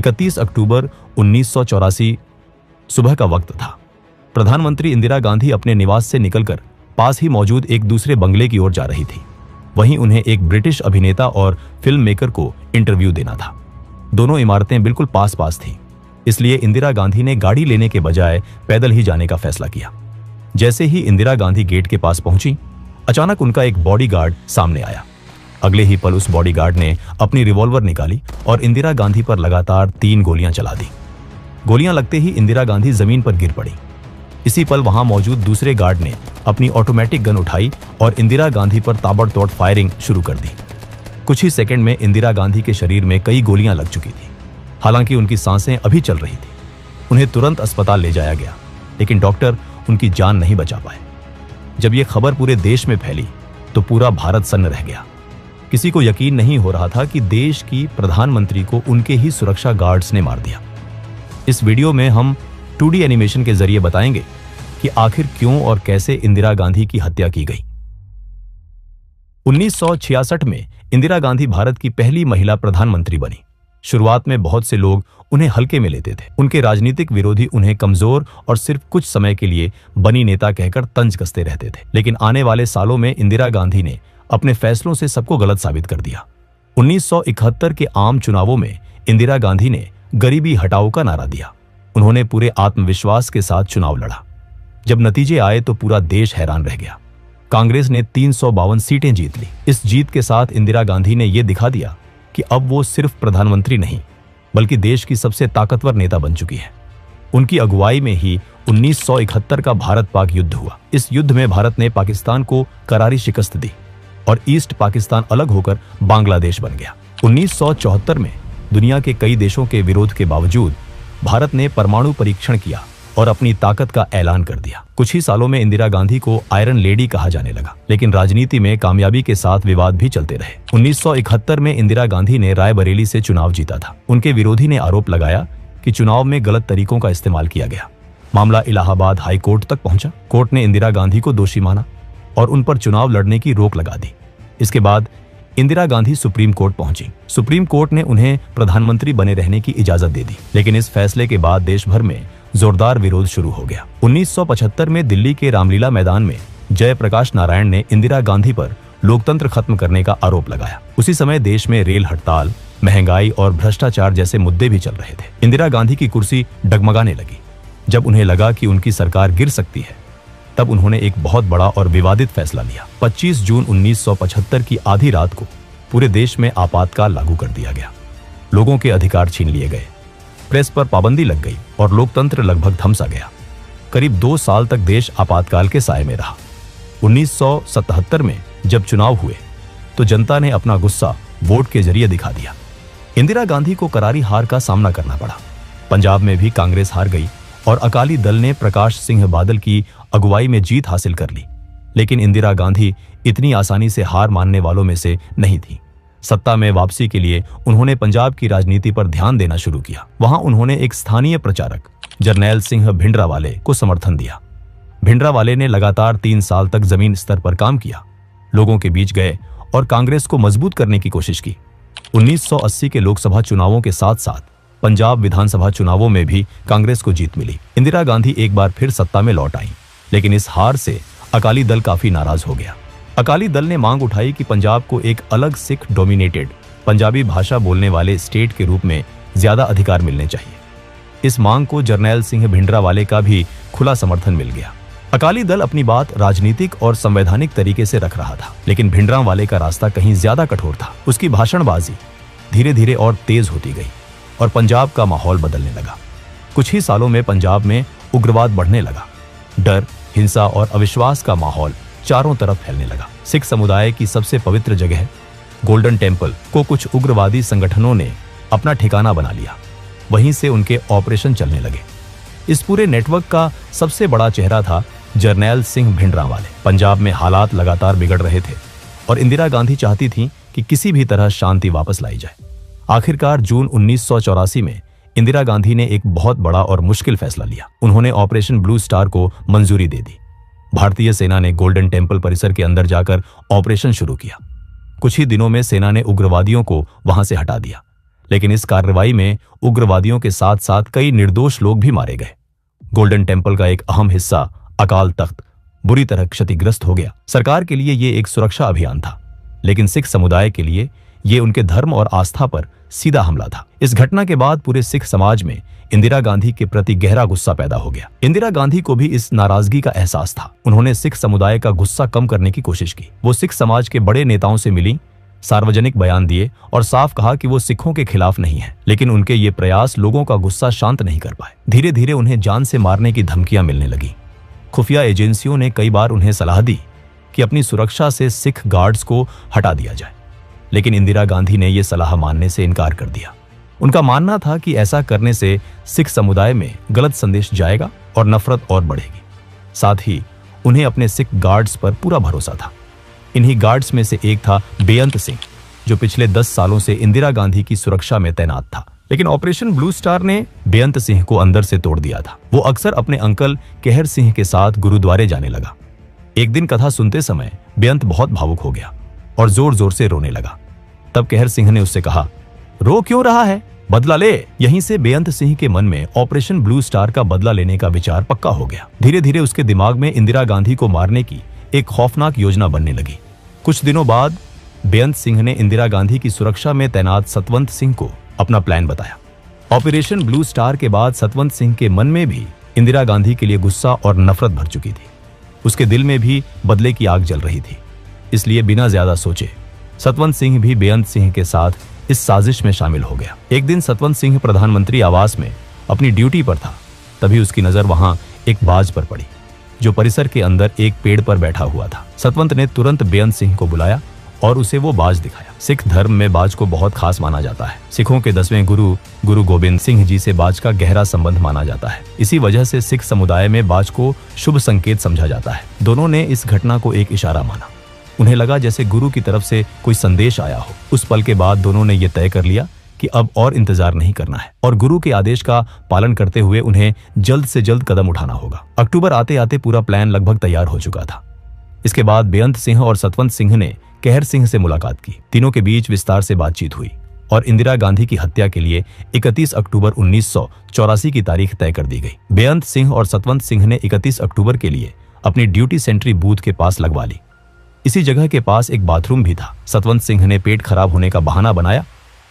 31 अक्टूबर 1984 सुबह का वक्त था। प्रधानमंत्री इंदिरा गांधी अपने निवास से निकलकर पास ही मौजूद एक दूसरे बंगले की ओर जा रही थी। वहीं उन्हें एक ब्रिटिश अभिनेता और फिल्म मेकर को इंटरव्यू देना था। दोनों इमारतें बिल्कुल पास पास थीं, इसलिए इंदिरा गांधी ने गाड़ी लेने के बजाय पैदल ही जाने का फैसला किया। जैसे ही इंदिरा गांधी गेट के पास पहुंची, अचानक उनका एक बॉडीगार्ड सामने आया। अगले ही पल उस बॉडीगार्ड ने अपनी रिवॉल्वर निकाली और इंदिरा गांधी पर लगातार 3 गोलियां चला दी। गोलियां लगते ही इंदिरा गांधी जमीन पर गिर पड़ी। इसी पल वहां मौजूद दूसरे गार्ड ने अपनी ऑटोमेटिक गन उठाई और इंदिरा गांधी पर ताबड़तोड़ फायरिंग शुरू कर दी। कुछ ही सेकंड में इंदिरा गांधी के शरीर में कई गोलियां लग चुकी थी। हालांकि उनकी सांसें अभी चल रही थी। उन्हें तुरंत अस्पताल ले जाया गया, लेकिन डॉक्टर उनकी जान नहीं बचा पाए। जब यह खबर पूरे देश में फैली तो पूरा भारत सन्न रह गया। किसी को यकीन नहीं हो रहा था कि देश की प्रधानमंत्री को उनके ही सुरक्षा गार्ड्स ने मार दिया। इस वीडियो में हम 2D एनिमेशन के जरिए बताएंगे कि आखिर क्यों और कैसे इंदिरा गांधी की हत्या की गई। 1966 में इंदिरा गांधी भारत की पहली महिला प्रधानमंत्री बनी। शुरुआत में बहुत से लोग उन्हें हल्के में लेते थे। उनके राजनीतिक विरोधी उन्हें कमजोर और सिर्फ कुछ समय के लिए बनी नेता कहकर तंज कसते रहते थे। लेकिन आने वाले सालों में इंदिरा गांधी ने अपने फैसलों से सबको गलत साबित कर दिया। 1971 के आम चुनावों में इंदिरा गांधी ने गरीबी हटाओ का नारा दिया। उन्होंने पूरे आत्मविश्वास के साथ चुनाव लड़ा। जब नतीजे आए तो पूरा देश हैरान रह गया। कांग्रेस ने 352 सीटें जीत ली। इस जीत के साथ इंदिरा गांधी ने यह दिखा दिया कि अब वो सिर्फ प्रधानमंत्री नहीं, बल्कि देश की सबसे ताकतवर नेता बन चुकी है। उनकी अगुवाई में ही 1971 का भारत पाक युद्ध हुआ। इस युद्ध में भारत ने पाकिस्तान को करारी शिकस्त दी और ईस्ट पाकिस्तान अलग होकर बांग्लादेश बन गया। 1974 में दुनिया के कई देशों के विरोध के बावजूद भारत ने परमाणु परीक्षण किया और अपनी ताकत का ऐलान कर दिया। कुछ ही सालों में इंदिरा गांधी को आयरन लेडी कहा जाने लगा, लेकिन राजनीति में कामयाबी के साथ विवाद भी चलते रहे। 1971 में इंदिरा गांधी ने रायबरेली से चुनाव जीता था। उनके विरोधी ने आरोप लगाया कि चुनाव में गलत तरीकों का इस्तेमाल किया गया। मामला इलाहाबाद हाई कोर्ट तक पहुंचा। कोर्ट ने इंदिरा गांधी को दोषी माना और उन पर चुनाव लड़ने की रोक लगा दी। इसके बाद इंदिरा गांधी सुप्रीम कोर्ट पहुंची। सुप्रीम कोर्ट ने उन्हें प्रधानमंत्री बने रहने की इजाजत दे दी, लेकिन इस फैसले के बाद देश भर में जोरदार विरोध शुरू हो गया। 1975 में दिल्ली के रामलीला मैदान में जयप्रकाश नारायण ने इंदिरा गांधी पर लोकतंत्र खत्म करने का आरोप लगाया। उसी समय देश में रेल हड़ताल, महंगाई और भ्रष्टाचार जैसे मुद्दे भी चल रहे थे। इंदिरा गांधी की कुर्सी डगमगाने लगी। जब उन्हें लगा कि उनकी सरकार गिर सकती है, तब उन्होंने एक बहुत बड़ा और विवादित फैसला लिया। 25 जून 1975 की आधी रात को पूरे देश में आपातकाल लागू कर दिया गया। लोगों के अधिकार छीन लिए गए, प्रेस पर पाबंदी लग गई और लोकतंत्र लगभग थम सा गया। करीब 2 साल तक देश आपातकाल के साए में रहा। 1977 में जब चुनाव हुए तो जनता ने अपना गुस्सा वोट के जरिए दिखा दिया। इंदिरा गांधी को करारी हार का सामना करना पड़ा। पंजाब में भी कांग्रेस हार गई और अकाली दल ने प्रकाश सिंह बादल की अगुवाई में जीत हासिल कर ली। लेकिन इंदिरा गांधी इतनी आसानी से हार मानने वालों में से नहीं थी। सत्ता में वापसी के लिए उन्होंने पंजाब की राजनीति पर ध्यान देना शुरू किया। वहां उन्होंने एक स्थानीय प्रचारक जरनैल सिंह भिंडरावाले को समर्थन दिया। भिंडरावाले ने लगातार 3 साल तक जमीन स्तर पर काम किया, लोगों के बीच गए और कांग्रेस को मजबूत करने की कोशिश की। 1980 के लोकसभा चुनावों के साथ साथ पंजाब विधानसभा चुनावों में भी कांग्रेस को जीत मिली। इंदिरा गांधी एक बार फिर सत्ता में लौट आई, लेकिन इस हार से अकाली दल काफी नाराज हो गया। अकाली दल ने मांग उठाई कि पंजाब को एक अलग सिख डोमिनेटेड पंजाबी भाषा बोलने वाले स्टेट के रूप में ज्यादा अधिकार मिलने चाहिए। इस मांग को जरनैल सिंह भिंडरावाले का भी खुला समर्थन मिल गया। अकाली दल अपनी बात राजनीतिक और संवैधानिक तरीके से रख रहा था, लेकिन भिंडरावाले का रास्ता कहीं ज्यादा कठोर था। उसकी भाषणबाजी धीरे धीरे और तेज होती गई और पंजाब का माहौल बदलने लगा। कुछ ही सालों में पंजाब में उग्रवाद बढ़ने लगा। डर, हिंसा और अविश्वास का माहौल चारों तरफ फैलने लगा। सिख समुदाय की सबसे पवित्र जगह गोल्डन टेम्पल को कुछ उग्रवादी संगठनों ने अपना ठिकाना बना लिया। वहीं से उनके ऑपरेशन चलने लगे। इस पूरे नेटवर्क का सबसे बड़ा चेहरा था जरनैल सिंह भिंडरावाले। पंजाब में हालात लगातार बिगड़ रहे थे और इंदिरा गांधी चाहती थीं कि किसी भी तरह शांति वापस लाई जाए। आखिरकार जून 1984 में इंदिरा गांधी ने एक बहुत बड़ा और मुश्किल फैसला लिया। उन्होंने ऑपरेशन ब्लू स्टार को मंजूरी दे दी। भारतीय सेना ने गोल्डन टेम्पल परिसर के अंदर जाकर ऑपरेशन शुरू किया। कुछ ही दिनों में सेना ने उग्रवादियों को वहां से हटा दिया, लेकिन इस कार्रवाई में उग्रवादियों के साथ साथ कई निर्दोष लोग भी मारे गए। गोल्डन टेम्पल का एक अहम हिस्सा अकाल तख्त बुरी तरह क्षतिग्रस्त हो गया। सरकार के लिए ये एक सुरक्षा अभियान था, लेकिन सिख समुदाय के लिए ये उनके धर्म और आस्था पर सीधा हमला था। इस घटना के बाद पूरे सिख समाज में इंदिरा गांधी के प्रति गहरा गुस्सा पैदा हो गया। इंदिरा गांधी को भी इस नाराजगी का एहसास था। उन्होंने सिख समुदाय का गुस्सा कम करने की कोशिश की। वो सिख समाज के बड़े नेताओं से मिली, सार्वजनिक बयान दिए और साफ कहा कि वो सिखों के खिलाफ नहीं है। लेकिन उनके ये प्रयास लोगों का गुस्सा शांत नहीं कर पाए। धीरे धीरे उन्हें जान से मारने की धमकियां मिलने लगी। खुफिया एजेंसियों ने कई बार उन्हें सलाह दी कि अपनी सुरक्षा से सिख गार्ड्स को हटा दिया जाए, लेकिन इंदिरा गांधी ने यह सलाह मानने से इनकार कर दिया। उनका मानना था कि ऐसा करने से सिख समुदाय में गलत संदेश जाएगा और नफरत और बढ़ेगी। साथ ही उन्हें अपने सिख गार्ड्स पर पूरा भरोसा था। इन्हीं गार्ड्स में से एक था बेअंत सिंह, जो पिछले 10 सालों से इंदिरा गांधी की सुरक्षा में तैनात था। लेकिन ऑपरेशन ब्लू स्टार ने बेअंत सिंह को अंदर से तोड़ दिया था। वो अक्सर अपने अंकल कहर सिंह के साथ गुरुद्वारे जाने लगा। एक दिन कथा सुनते समय बेअंत बहुत भावुक हो गया और जोर जोर से रोने लगा। तब कहर सिंह ने उससे कहा, रो क्यों रहा है, बदला ले। यहीं से बेअंत सिंह के मन में ऑपरेशन ब्लू स्टार का बदला लेने का विचार पक्का हो गया। धीरे धीरे उसके दिमाग में इंदिरा गांधी को मारने की एक खौफनाक योजना बनने लगी। कुछ दिनों बाद बेअंत सिंह ने इंदिरा गांधी की सुरक्षा में तैनात सतवंत सिंह को अपना प्लान बताया। ऑपरेशन ब्लू स्टार के बाद सतवंत सिंह के मन में भी इंदिरा गांधी के लिए गुस्सा और नफरत भर चुकी थी। उसके दिल में भी बदले की आग जल रही थी। इसलिए बिना ज्यादा सोचे सतवंत सिंह भी बेअंत सिंह के साथ इस साजिश में शामिल हो गया। एक दिन सतवंत सिंह प्रधानमंत्री आवास में अपनी ड्यूटी पर था। तभी उसकी नजर वहां एक बाज पर पड़ी, जो परिसर के अंदर एक पेड़ पर बैठा हुआ था। सतवंत ने तुरंत बेअंत सिंह को बुलाया और उसे वो बाज दिखाया। सिख धर्म में बाज को बहुत खास माना जाता है। सिखों के 10वें गुरु गुरु गोबिंद सिंह जी से बाज का गहरा संबंध माना जाता है। इसी वजह से सिख समुदाय में बाज को शुभ संकेत समझा जाता है। दोनों ने इस घटना को एक इशारा माना। उन्हें लगा जैसे गुरु की तरफ से कोई संदेश आया हो। उस पल के बाद दोनों ने यह तय कर लिया कि अब और इंतजार नहीं करना है और गुरु के आदेश का पालन करते हुए उन्हें जल्द से जल्द कदम उठाना होगा। अक्टूबर आते आते पूरा प्लान लगभग तैयार हो चुका था। इसके बाद बेअंत सिंह और सतवंत सिंह ने कहर सिंह से मुलाकात की। तीनों के बीच विस्तार से बातचीत हुई और इंदिरा गांधी की हत्या के लिए 31 अक्टूबर 1984 की तारीख तय कर दी गई। बेअंत सिंह और सतवंत सिंह ने 31 अक्टूबर के लिए अपनी ड्यूटी सेंट्री बूथ के पास लगवा ली। इसी जगह के पास एक बाथरूम भी था। सतवंत सिंह ने पेट खराब होने का बहाना बनाया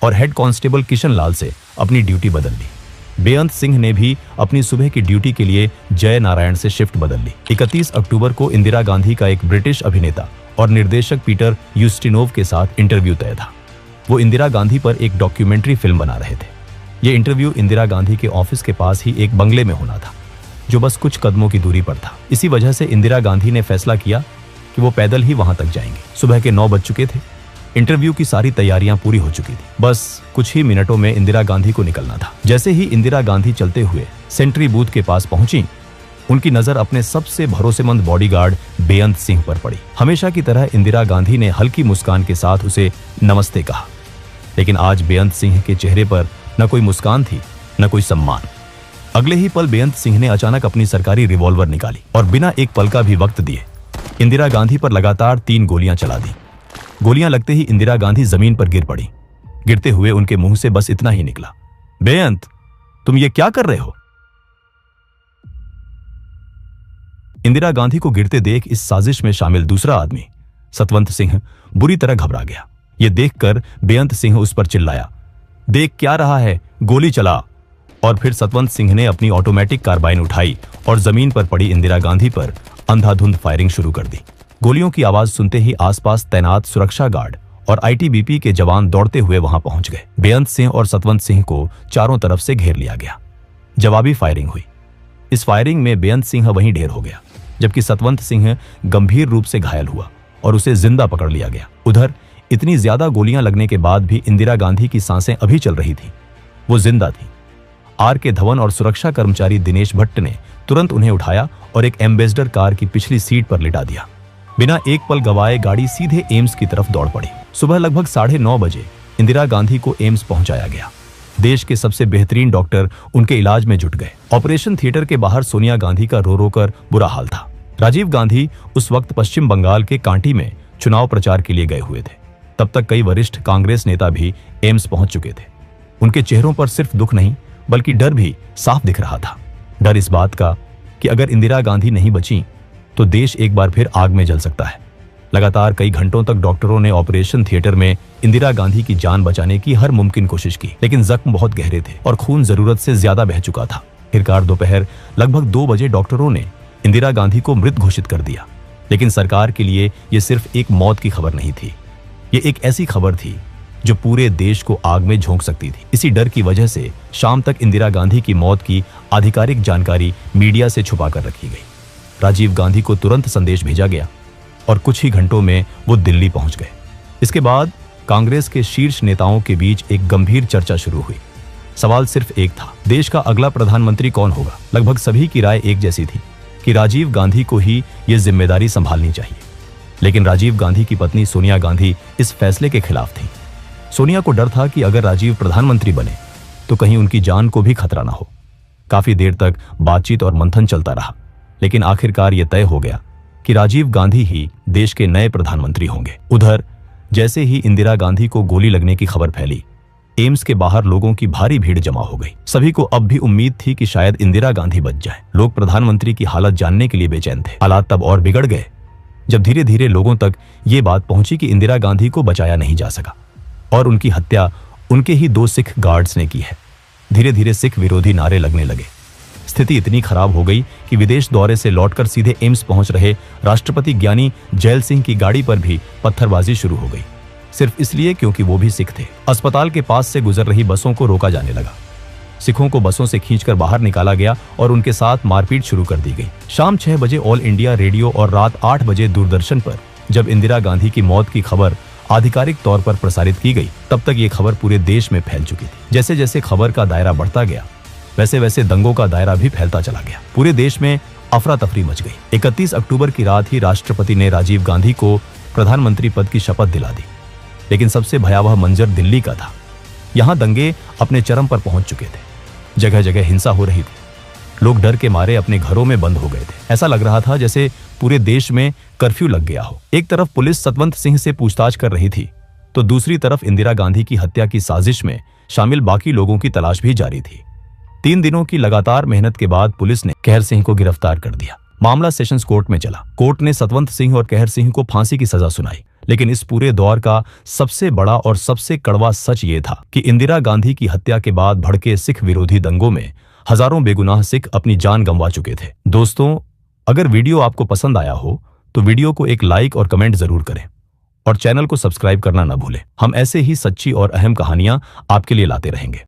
और हेड कांस्टेबल किशन लाल से अपनी ड्यूटी बदल ली। बेअंत सिंह ने भी अपनी सुबह की ड्यूटी के लिए जय नारायण से शिफ्ट बदल ली। 31 अक्टूबर को इंदिरा गांधी का एक ब्रिटिश अभिनेता और निर्देशक पीटर यूस्टिनोव के साथ इंटरव्यू तय था। वो इंदिरा गांधी पर एक डॉक्यूमेंट्री फिल्म बना रहे थे। ये इंटरव्यू इंदिरा गांधी के ऑफिस के पास ही एक बंगले में होना था, जो बस कुछ कदमों की दूरी पर था। इसी वजह से इंदिरा गांधी ने फैसला किया कि वो पैदल ही वहां तक जाएंगे। सुबह के 9 बज चुके थे। इंटरव्यू की सारी तैयारियां पूरी हो चुकी थी। बस कुछ ही मिनटों में इंदिरा गांधी को निकलना था। जैसे ही इंदिरा गांधी चलते हुए सेंट्री बूथ के पास पहुंची, उनकी नजर अपने सबसे भरोसेमंद बॉडीगार्ड बेअंत सिंह पर पड़ी। हमेशा की तरह इंदिरा गांधी ने हल्की मुस्कान के साथ उसे नमस्ते कहा, लेकिन आज बेअंत सिंह के चेहरे पर न कोई मुस्कान थी, न कोई सम्मान। अगले ही पल बेअंत सिंह ने अचानक अपनी सरकारी रिवॉल्वर निकाली और बिना एक पल का भी वक्त दिए इंदिरा गांधी पर लगातार 3 गोलियां चला दी। गोलियां लगते ही इंदिरा गांधी जमीन पर गिर पड़ी। गिरते हुए उनके मुंह से बस इतना ही निकला, बेअंत, तुम ये क्या कर रहे हो? इंदिरा गांधी को गिरते देख इस साजिश में शामिल दूसरा आदमी सतवंत सिंह बुरी तरह घबरा गया। यह देखकर बेअंत सिंह उस पर चिल्लाया, देख क्या रहा है, गोली चला। और फिर सतवंत सिंह ने अपनी ऑटोमेटिक कार्बाइन उठाई और जमीन पर पड़ी इंदिरा गांधी पर अंधाधुंध फायरिंग शुरू कर दी। गोलियों की आवाज सुनते ही आसपास तैनात सुरक्षा गार्ड और आईटीबीपी के जवान दौड़ते हुए वहां पहुंच गए। बेअंत सिंह और सतवंत सिंह को चारों तरफ से घेर लिया गया। जवाबी फायरिंग हुई। इस फायरिंग में बेअंत सिंह वहीं ढेर हो गया, जबकि सतवंत सिंह गंभीर रूप से घायल हुआ और उसे जिंदा पकड़ लिया गया। उधर इतनी ज्यादा गोलियां लगने के बाद भी इंदिरा गांधी की सांसें अभी चल रही थी। वो जिंदा थी। आर के धवन और सुरक्षा कर्मचारी दिनेश भट्ट ने तुरंत उन्हें उठाया और एक एम्बेसडर कार की पिछली सीट पर लिटा दिया। बिना एक पल गवाए गाड़ी सीधे एम्स की तरफ दौड़ पड़ी। सुबह लगभग 9:30 बजे इंदिरा गांधी को एम्स पहुंचाया गया। देश के सबसे बेहतरीन डॉक्टर उनके इलाज में जुट गए। ऑपरेशन थिएटर के बाहर सोनिया गांधी का रो रो कर बुरा हाल था। राजीव गांधी उस वक्त पश्चिम बंगाल के कांटी में चुनाव प्रचार के लिए गए हुए थे। तब तक कई वरिष्ठ कांग्रेस नेता भी एम्स पहुंच चुके थे। उनके चेहरों पर सिर्फ दुख नहीं बल्कि डर भी साफ दिख रहा था। डर इस बात का कि अगर इंदिरा गांधी नहीं बची तो देश एक बार फिर आग में जल सकता है। लगातार कई घंटों तक डॉक्टरों ने ऑपरेशन थिएटर में इंदिरा गांधी की जान बचाने की हर मुमकिन कोशिश की, लेकिन जख्म बहुत गहरे थे और खून जरूरत से ज्यादा बह चुका था। आखिरकार दोपहर लगभग 2 बजे डॉक्टरों ने इंदिरा गांधी को मृत घोषित कर दिया। लेकिन सरकार के लिए यह सिर्फ एक मौत की खबर नहीं थी, ये एक ऐसी खबर थी जो पूरे देश को आग में झोंक सकती थी। इसी डर की वजह से शाम तक इंदिरा गांधी की मौत की आधिकारिक जानकारी मीडिया से छुपा कर रखी गई। राजीव गांधी को तुरंत संदेश भेजा गया और कुछ ही घंटों में वो दिल्ली पहुंच गए। इसके बाद कांग्रेस के शीर्ष नेताओं के बीच एक गंभीर चर्चा शुरू हुई। सवाल सिर्फ एक था, देश का अगला प्रधानमंत्री कौन होगा। लगभग सभी की राय एक जैसी थी कि राजीव गांधी को ही ये जिम्मेदारी संभालनी चाहिए। लेकिन राजीव गांधी की पत्नी सोनिया गांधी इस फैसले के खिलाफ थी। सोनिया को डर था कि अगर राजीव प्रधानमंत्री बने तो कहीं उनकी जान को भी खतरा ना हो। काफी देर तक बातचीत और मंथन चलता रहा, लेकिन आखिरकार यह तय हो गया कि राजीव गांधी ही देश के नए प्रधानमंत्री होंगे। उधर जैसे ही इंदिरा गांधी को गोली लगने की खबर फैली, एम्स के बाहर लोगों की भारी भीड़ जमा हो गई। सभी को अब भी उम्मीद थी कि शायद इंदिरा गांधी बच जाए। लोग प्रधानमंत्री की हालत जानने के लिए बेचैन थे। हालात तब और बिगड़ गए जब धीरे धीरे लोगों तक ये बात पहुंची कि इंदिरा गांधी को बचाया नहीं जा सका और उनकी हत्या उनके ही 2 सिख गार्ड्स ने की है। धीरे धीरे सिख विरोधी नारे लगने लगे। स्थिति इतनी खराब हो गई कि विदेश दौरे से लौटकर सीधे एम्स पहुंच रहे राष्ट्रपति ज्ञानी जैल सिंह की गाड़ी पर भी पत्थरबाजी शुरू हो गई, सिर्फ इसलिए क्योंकि वो भी सिख थे। अस्पताल के पास से गुजर रही बसों को रोका जाने लगा। सिखों को बसों से खींचकर बाहर निकाला गया और उनके साथ मारपीट शुरू कर दी गई। शाम 6 बजे ऑल इंडिया रेडियो और रात 8 बजे दूरदर्शन पर जब इंदिरा गांधी की मौत की खबर आधिकारिक तौर पर प्रसारित की गई, तब तक ये खबर पूरे देश में फैल चुकी थी। जैसे जैसे खबर का दायरा बढ़ता गया, वैसे वैसे दंगों का दायरा भी फैलता चला गया। पूरे देश में अफरा तफरी मच गई। 31 अक्टूबर की रात ही राष्ट्रपति ने राजीव गांधी को प्रधानमंत्री पद की शपथ दिला दी। लेकिन सबसे भयावह मंजर दिल्ली का था। यहां दंगे अपने चरम पर पहुंच चुके थे। जगह जगह हिंसा हो रही थी। लोग डर के मारे अपने घरों में बंद हो गए थे। ऐसा लग रहा था जैसे पूरे देश में कर्फ्यू लग गया हो। एक तरफ पुलिस सतवंत सिंह से पूछताछ कर रही थी, तो दूसरी तरफ इंदिरा गांधी की हत्या की साजिश में शामिल बाकी लोगों की तलाश भी जारी थी। 3 दिनों की लगातार मेहनत के बाद पुलिस ने कहर सिंह को गिरफ्तार कर दिया। मामला सेशंस कोर्ट में चला। कोर्ट ने सतवंत सिंह और कहर सिंह को फांसी की सजा सुनाई। लेकिन इस पूरे दौर का सबसे बड़ा और सबसे कड़वा सच ये था कि इंदिरा गांधी की हत्या के बाद भड़के सिख विरोधी दंगों में हजारों बेगुनाह सिख अपनी जान गंवा चुके थे। दोस्तों, अगर वीडियो आपको पसंद आया हो तो वीडियो को एक लाइक और कमेंट जरूर करें और चैनल को सब्सक्राइब करना न भूलें। हम ऐसे ही सच्ची और अहम कहानियां आपके लिए लाते रहेंगे।